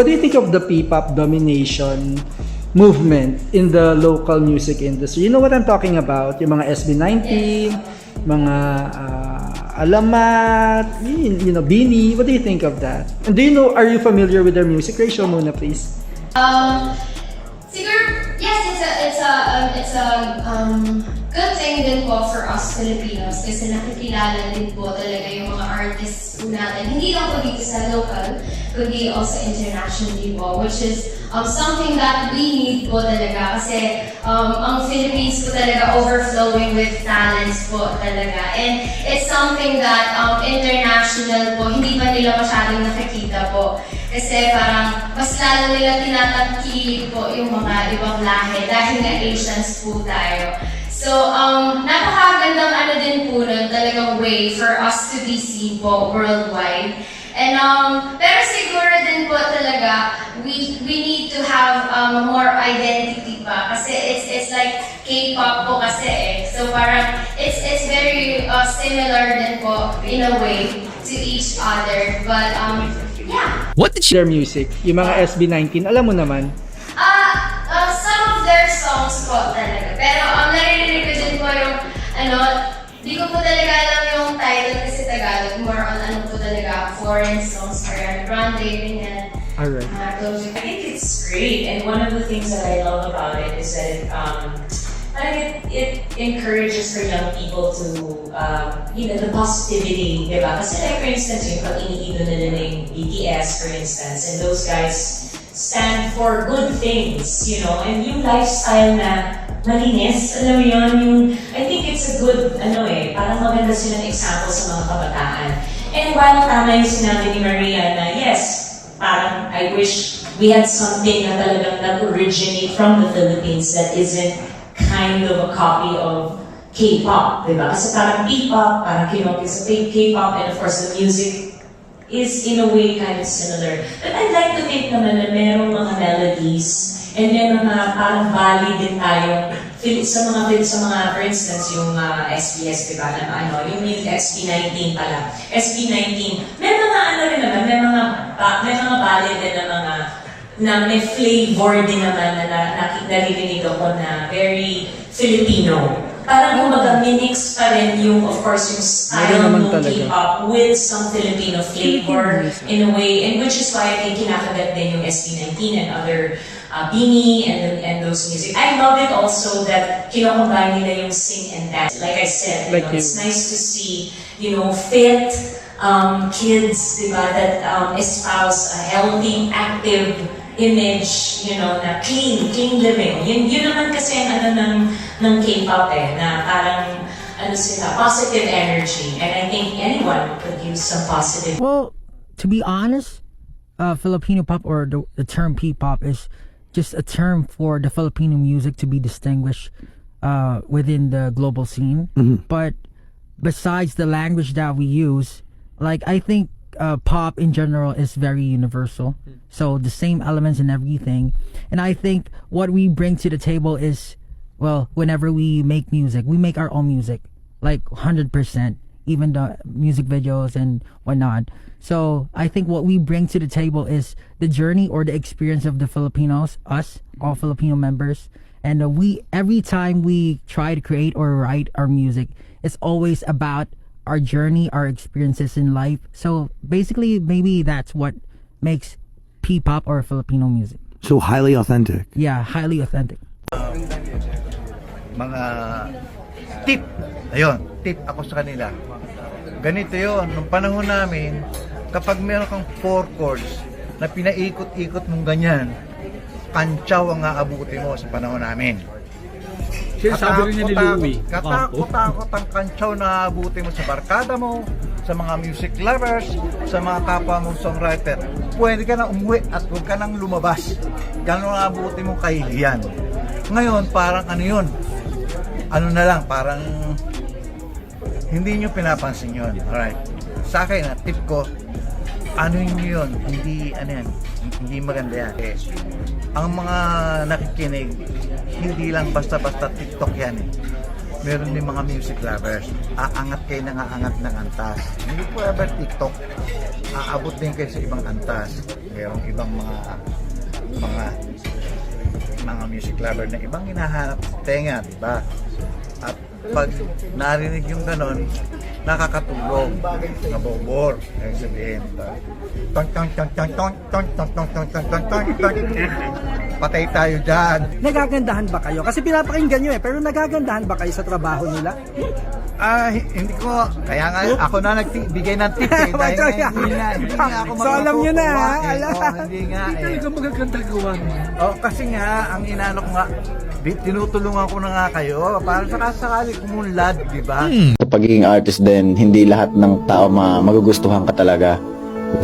What do you think of the P-pop domination movement in the local music industry? You know what I'm talking about? Yung mga SB19, mga Alamat, you know, Bini. What do you think of that? And do you know, are you familiar with their music? Rachel muna, please. Siguro, yes, it's a good thing din po for us Filipinos kasi nakikilala din po talaga yung mga artists po natin. Hindi lang po dito sa local, kundi also internationally po, which is something that we need po talaga kasi ang Philippines po talaga overflowing with talents po talaga. And it's something that international po, hindi pa nila masyadong nakikita po. Kasi parang mas lalo nila tinatangkilik po yung mga ibang lahi dahil nga Asians po tayo. So, napakagandang ano din po nun, talagang way for us to be seen po worldwide. And, pero siguro din po talaga, we need to have more identity pa. Kasi it's like K-pop po kasi eh. So parang, it's very similar din po in a way to each other. But, yeah. What did she... Their music, yung mga SB19, alam mo naman. Some of their songs po talaga. Pero naririnig ko din po yung, di ko po talaga alam yung title kasi Tagalog. More on ano po talaga, foreign songs, Ariana Grande, ganyan. Alright. I think it's great, and one of the things that I love about it is that it encourages for young people to, the positivity, diba? Kasi like for instance, yung pag iniidolo nila yung BTS, for instance, and those guys stand for good things, and yung lifestyle na malinis, alam mo yun, I think it's a good, parang maganda silang example sa mga kabataan. And while tama yung sinabi ni Maria na yes, parang I wish we had something na talagang nag-originate from the Philippines that isn't kind of a copy of K-pop, diba? Kasi parang P-pop, parang kinopy sa K-pop, and of course the music is in a way kind of similar. But I'd like to think naman na merong mga melodies and may mga parang valid din tayo sa mga, for instance, yung SBS, diba, na yung SB19 pala. SB19, may mga rin naman, may mga valid din na may flavor din naman na naririnig ako na very Filipino. Parang kumbaga minix pa rin yung, of course, yung style ng K-pop with some Filipino flavor in a way, and which is why I think kinakagat din yung SB19 and other Bini and those music. I love it also that kinocombine nila yung sing and dance. Like I said, it's nice to see, fit kids, diba, that espouse a healthy, active image, na clean living. Yun naman kasi ang ng K-pop na parang sila, positive energy. And I think anyone could use some positive. Well, to be honest, Filipino pop or the term P-pop is just a term for the Filipino music to be distinguished within the global scene. Mm-hmm. But besides the language that we use, like I think pop in general is very universal. So the same elements and everything. And I think what we bring to the table is, well, whenever we make music, we make our own music, like 100%, even the music videos and whatnot. So I think what we bring to the table is the journey or the experience of the Filipinos, us, all Filipino members. And every time we try to create or write our music, it's always about our journey, our experiences in life. So basically, maybe that's what makes P-pop or Filipino music. So highly authentic. Yeah, highly authentic. Mga tip. Ayun, tip ako sa kanila. Ganito yun, nung panahon namin, kapag meron kang 4 chords na pinaikot-ikot mong ganyan, kantsaw ang aabutin mo sa panahon namin. Sabi rin niya ni Louie. Katakot-takot ang kantsaw na aabutin mo sa barkada mo, sa mga music lovers, sa mga kapwa mong songwriter. Pwede ka na umuwi at huwag ka nang lumabas. Gano'n ang aabutin mo kahihiyan. Ngayon, parang yun? Ano na lang, parang hindi nyo pinapansin yun. Alright. Sa akin, tip ko, yun? Hindi maganda yan. Ang mga nakikinig, hindi lang basta-basta TikTok yan eh. Meron din mga music lovers. Aangat kayo ng aangat ng antas. Hindi po ever TikTok. Aabot din kayo sa ibang antas. mayroong ibang mga music lover na ibang hinahanap tenga, di ba? At pag narinig yung ganon, nakakatulong, nabobor. Ibig sabihin, tong tong tong tong tong tong tong tong tong tong tong tong tong. Patay tayo dyan. Nagagandahan ba kayo? Kasi pinapakinggan nyo pero nagagandahan ba kayo sa trabaho nila? Hindi ko, kaya nga ako na nagbigay ng tip eh, dahil nga hindi nga ako So, alam nyo na, ha? matutuwa eh. Oo, hindi nga eh. Talagang magaganda gawa mo. Oh, kasi nga, ang inaano ko nga, tinutulungan ko na nga kayo para sakasakali kumunlad, di ba? Sa pagiging artist din, hindi lahat ng tao magugustuhan ka talaga.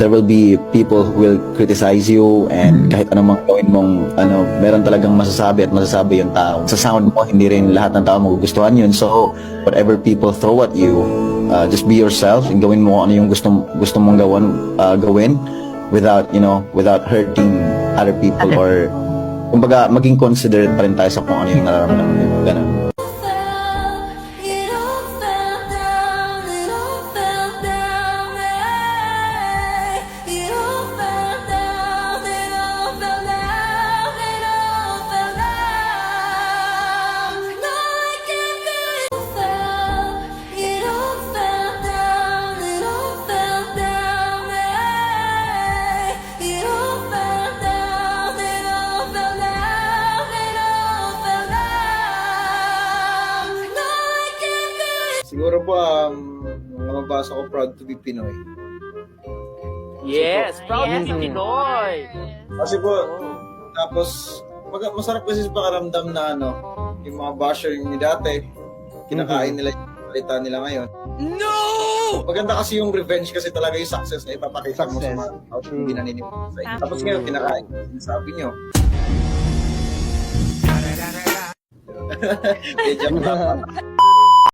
There will be people who will criticize you and kahit anong gawin mong meron talagang masasabi at masasabi yung tao. Sa sound mo, hindi rin lahat ng tao magugustuhan yun. So, whatever people throw at you, just be yourself and gawin mo ano yung gusto mong gawin without hurting other people or kumbaga maging considerate pa rin tayo sa kung ano yung nararamdaman mo. Ganun. It all fell down, it all fell down, hey. It all fell down, it all fell down, it all fell down. No, I can't feel it fell. It all fell down, it all fell down, hey. It all fell down, it all fell down, it all fell down. No, I can't feel it. Siguro po, mababasa ko proud to be Pinoy. Yes, proud to be Pinoy. Kasi po, tapos, masarap kasi sa pakaramdam na yung mga basher yung dati, kinakain nila yung palita nila ngayon. No! Maganda kasi yung revenge kasi talaga yung success na ipapakita mo sa mga tao na hindi naniniwala sa inyo. Tapos ngayon, kinakain. Sabi nyo. Joke lang.